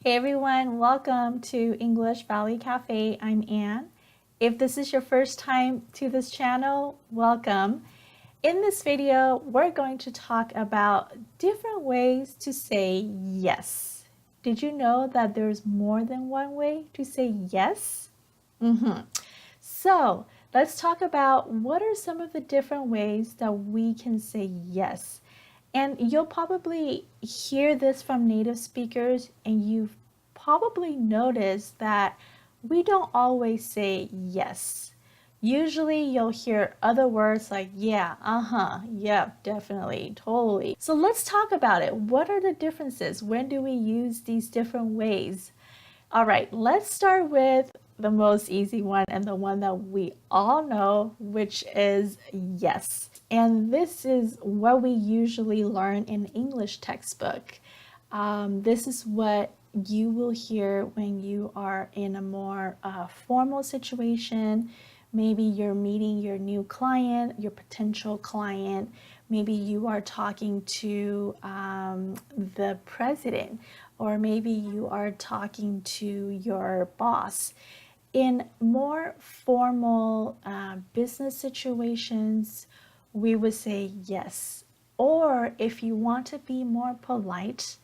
Hey everyone, welcome to English Valley Cafe. I'm Anne. If this is your first time to this channel, welcome. In this video, we're going to talk about different ways to say yes. Did you know that there's more than one way to say yes? So let's talk about what are some of the different ways that we can say yes. And you'll probably hear this from native speakers, and you've probably noticed that we don't always say yes. Usually you'll hear other words like yeah, yep, definitely, totally. So let's talk about it. What are the differences? When do we use these different ways? All right, let's start with the most easy one and the one that we all know, which is yes. And this is what we usually learn in English textbook. This is what you will hear when you are in a more formal situation. Maybe you're meeting your new client, your potential client. Maybe you are talking to the president, or maybe you are talking to your boss. In more formal business situations, we would say yes. Or if you want to be more polite,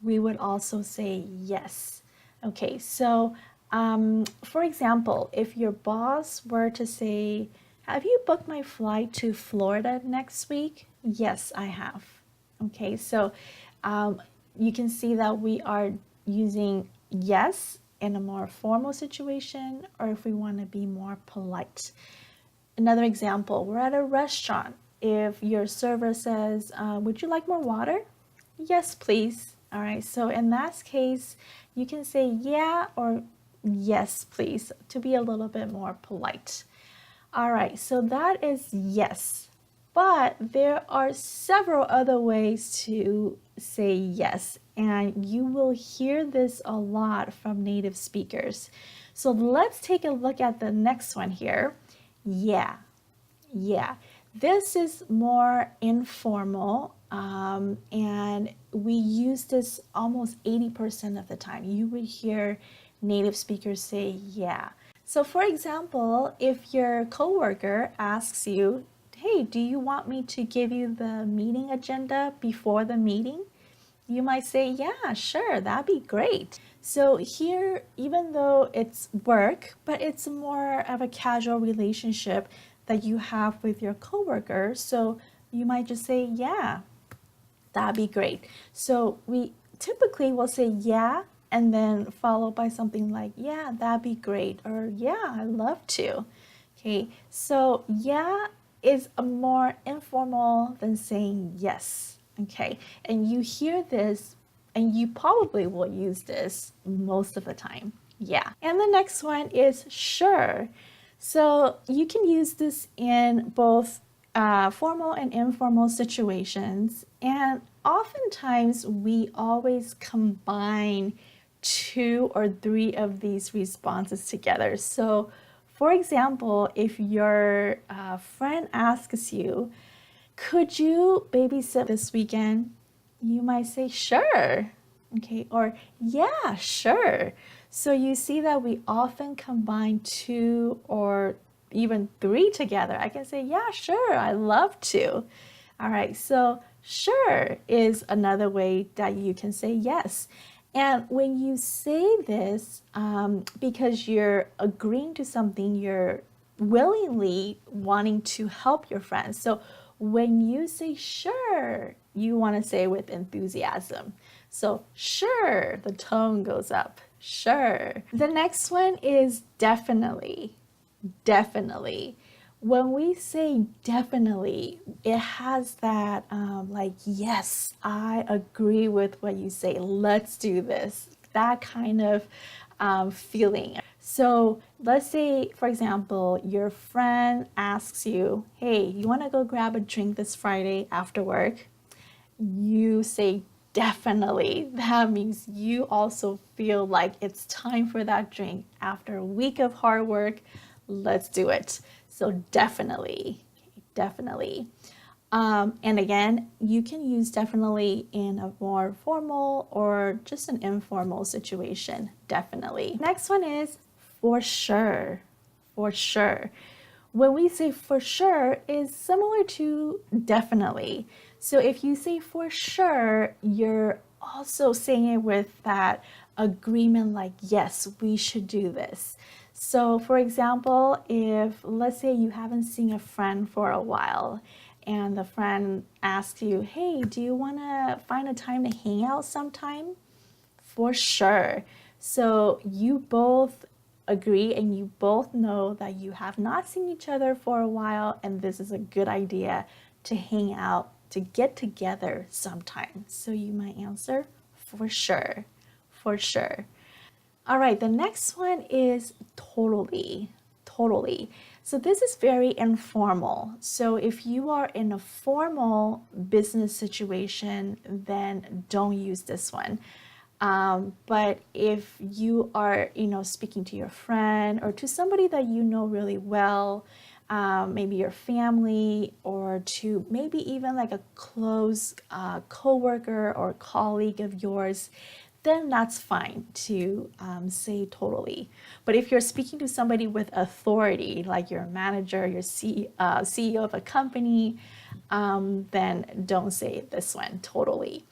we would also say yes. Okay, so for example, if your boss were to say, have you booked my flight to Florida next week? Yes, I have. Okay, so you can see that we are using yes in a more formal situation, or if we want to be more polite. Another example, we're at a restaurant. If your server says, would you like more water? Yes, please. All right, so in that case, you can say yeah or yes, please, to be a little bit more polite. All right, so that is yes. But there are several other ways to say yes, and you will hear this a lot from native speakers. So let's take a look at the next one here. Yeah, yeah. This is more informal, and we use this almost 80% of the time. You would hear native speakers say yeah. So for example, if your coworker asks you, hey, do you want me to give you the meeting agenda before the meeting? You might say, yeah, sure, that'd be great. So here, even though it's work, but it's more of a casual relationship that you have with your coworker. So you might just say, yeah, that'd be great. So we typically will say, yeah, and then followed by something like, yeah, that'd be great, or yeah, I'd love to. Okay, so yeah is a more informal than saying yes. Okay, and you hear this, and you probably will use this most of the time. Yeah, and the next one is sure. So you can use this in both formal and informal situations, and oftentimes we always combine two or three of these responses together. So for example, if your friend asks you, could you babysit this weekend? You might say, sure. Okay, or yeah, sure. So you see that we often combine two or even three together. I can say, yeah, sure, I love to. All right, so sure is another way that you can say yes. And when you say this, because you're agreeing to something, you're willingly wanting to help your friends. So when you say sure, you want to say with enthusiasm. So sure, the tone goes up. Sure. The next one is definitely. Definitely. When we say definitely, it has that like, yes, I agree with what you say. Let's do this. That kind of feeling. So let's say, for example, your friend asks you, hey, you want to go grab a drink this Friday after work? You say definitely. That means you also feel like it's time for that drink after a week of hard work. Let's do it. So definitely, definitely. And again, you can use definitely in a more formal or just an informal situation, definitely. Next one is for sure. For sure. When we say for sure is similar to definitely. So if you say for sure, you're also saying it with that agreement like, yes, we should do this. So for example, if let's say you haven't seen a friend for a while and the friend asks you, hey, do you want to find a time to hang out sometime? For sure. So you both agree and you both know that you have not seen each other for a while and this is a good idea to hang out, to get together sometime. So you might answer for sure. For sure. All right, the next one is totally. Totally. So this is very informal. So if you are in a formal business situation, then don't use this one. But if you are, speaking to your friend or to somebody that you know really well, maybe your family, or to maybe even like a close coworker or colleague of yours, then that's fine to say totally. But if you're speaking to somebody with authority, like your manager, your CEO of a company, then don't say this one, totally.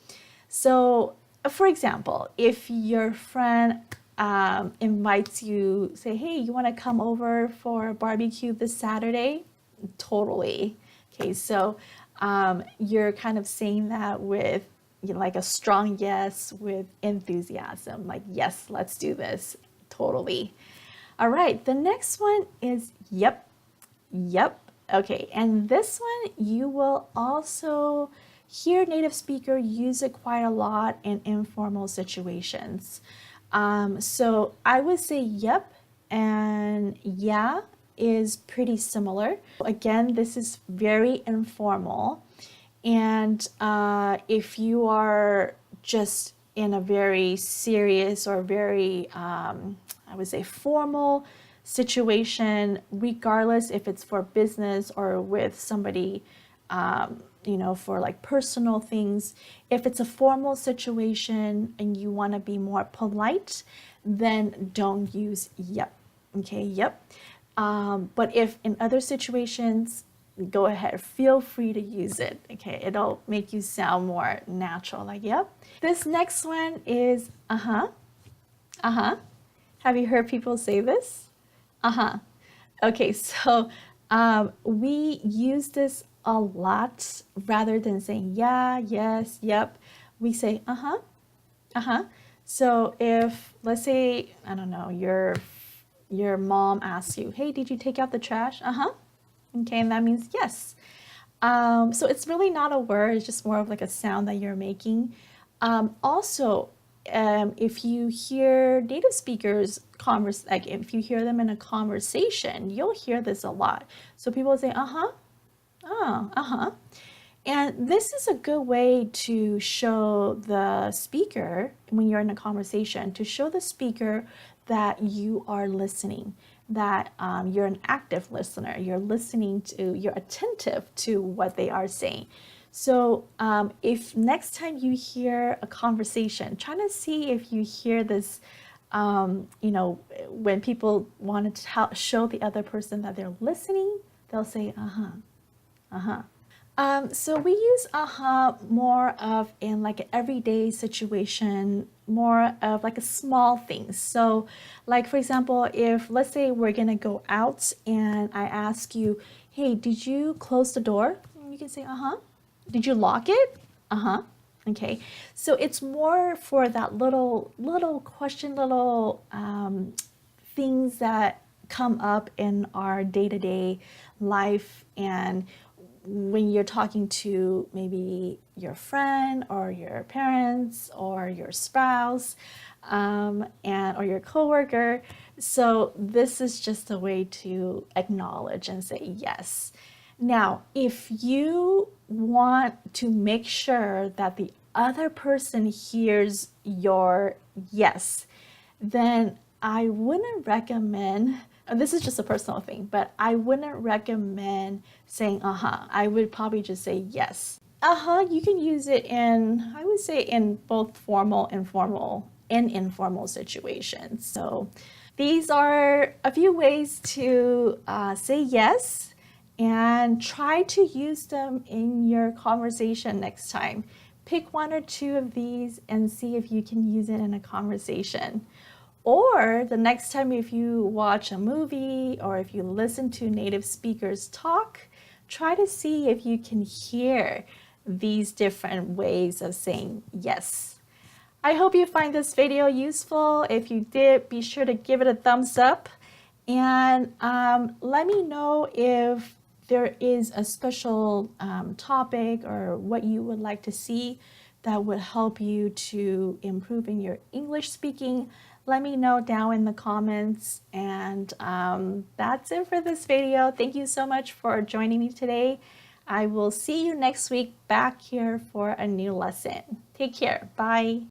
So, for example, if your friend invites you, say, hey, you want to come over for a barbecue this Saturday? Totally. Okay, so you're kind of saying that with like a strong yes, with enthusiasm, like, yes, let's do this. Totally. All right, the next one is yep. Yep. Okay, and this one you will also hear native speaker use it quite a lot in informal situations. So I would say yep and yeah is pretty similar. Again, this is very informal. And if you are just in a very serious or very, I would say, formal situation, regardless if it's for business or with somebody, for like personal things, if it's a formal situation and you want to be more polite, then don't use yep. Okay, yep. But if in other situations, go ahead, feel free to use it. Okay, it'll make you sound more natural, like, yep. This next one is uh-huh, uh-huh. Have you heard people say this? Uh-huh. Okay, so we use this a lot rather than saying yeah, yes, yep. We say uh-huh, uh-huh. So if, let's say, I don't know, your mom asks you, hey, did you take out the trash? Uh-huh. Okay, and that means yes. So it's really not a word, it's just more of like a sound that you're making. Also, if you hear native speakers like if you hear them in a conversation, you'll hear this a lot. So people say, uh-huh, oh, uh-huh. And this is a good way to show the speaker, when you're in a conversation, to show the speaker that you are listening, that you're an active listener, you're attentive to what they are saying. So if next time you hear a conversation, try to see if you hear this, when people want to show the other person that they're listening, they'll say, uh-huh, uh-huh. So we use more of in like an everyday situation, more of like a small things. So like for example, if let's say we're gonna go out and I ask you, hey, did you close the door? You can say, uh-huh. Did you lock it? Uh-huh. Okay. So it's more for that little question, little things that come up in our day-to-day life, and when you're talking to maybe your friend or your parents or your spouse, or your coworker. So this is just a way to acknowledge and say yes. Now, if you want to make sure that the other person hears your yes, then I wouldn't recommend this is just a personal thing, but I wouldn't recommend saying uh-huh. I would probably just say yes. Uh-huh, you can use it in, I would say, in both formal, informal, and informal situations. So these are a few ways to say yes, and try to use them in your conversation next time. Pick one or two of these and see if you can use it in a conversation. Or the next time, if you watch a movie or if you listen to native speakers talk, try to see if you can hear these different ways of saying yes. I hope you find this video useful. If you did, be sure to give it a thumbs up, and let me know if there is a special topic or what you would like to see that would help you to improve in your English speaking. Let me know down in the comments, and that's it for this video. Thank you so much for joining me today. I will see you next week back here for a new lesson. Take care. Bye.